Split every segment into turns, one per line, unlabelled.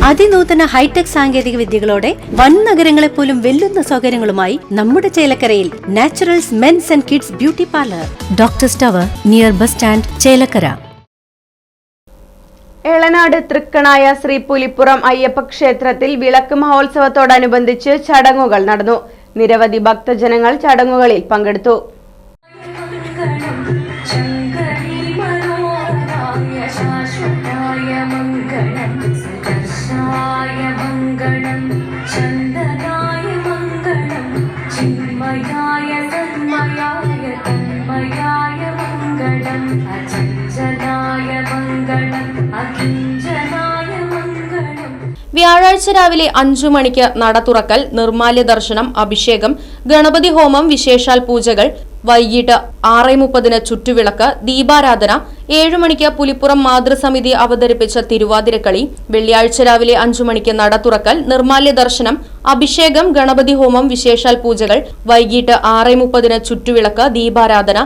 അതിനൂതന hi tech സാങ്കേതിക വിദ്യകളോടെ വൻ നഗരങ്ങളെ പോലും വെല്ലുന്ന സൗകര്യങ്ങളുമായി നമ്മുടെ ചേലക്കരയിൽ naturals mens and kids beauty parlour, doctors tower, near bus stand, Chelakkara.
Elanad Thrikkanaya Shri Pulippuram Ayyappa ക്ഷേത്രത്തിൽ വിളക്ക് മഹോത്സവത്തോടനുബന്ധിച്ച് ചടങ്ങുകൾ നടന്നു. നിരവധി ഭക്തജനങ്ങൾ ചടങ്ങുകളിൽ പങ്കെടുത്തു.
വ്യാഴാഴ്ച രാവിലെ 5 മണിക്ക് നട തുറക്കൽ, നിർമ്മാല്യ ദർശനം, അഭിഷേകം, ഗണപതി ഹോമം, വിശേഷാൽ പൂജകൾ. വൈകിട്ട് 6:30 ചുറ്റുവിളക്ക്, ദീപാരാധന. 7 മണിക്ക് പുലിപ്പുറം മാതൃസമിതി അവതരിപ്പിച്ച തിരുവാതിരക്കളി. വെള്ളിയാഴ്ച രാവിലെ 5 മണിക്ക് നട തുറക്കൽ, നിർമ്മാല്യ ദർശനം, അഭിഷേകം, ഗണപതി ഹോമം, വിശേഷാൽ പൂജകൾ. വൈകിട്ട് 6:30 ചുറ്റുവിളക്ക്, ദീപാരാധന.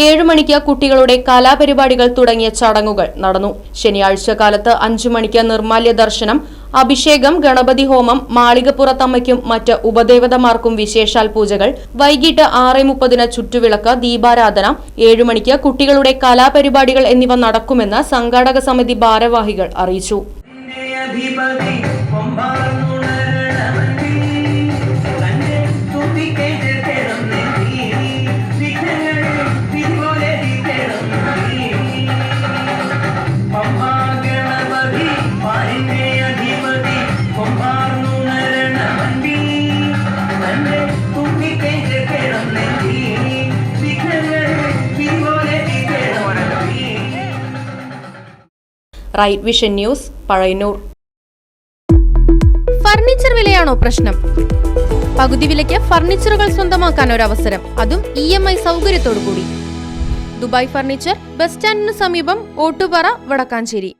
7 മണിക്ക് കുട്ടികളുടെ കലാപരിപാടികൾ തുടങ്ങിയ ചടങ്ങുകൾ നടന്നു. ശനിയാഴ്ച കാലത്ത് 5 മണിക്ക് നിർമ്മാല്യ ദർശനം, അഭിഷേകം, ഗണപതി ഹോമം, മാളികപ്പുറത്തമ്മയ്ക്കും മറ്റ് ഉപദേവതമാർക്കും വിശേഷാൽ പൂജകൾ. വൈകിട്ട് 6:30 ചുറ്റുവിളക്ക്, ദീപാരാധന. 7 മണിക്ക് കുട്ടികളുടെ കലാപരിപാടികൾ എന്നിവ നടക്കുമെന്ന് സംഘാടക സമിതി ഭാരവാഹികൾ അറിയിച്ചു. Right vision news, Pazhayannur.
Furniture വിലയാണോ പ്രശ്നം? പകുതി വിലയ്ക്ക് ഫർണിച്ചറുകൾ സ്വന്തമാക്കാൻ ഒരു അവസരം, അതും EMI സൗകര്യത്തോടു കൂടി. ദുബായ് ഫർണിച്ചർ, ബസ് സ്റ്റാൻഡിന് സമീപം, ഓട്ടുപാറ, വടക്കാഞ്ചേരി.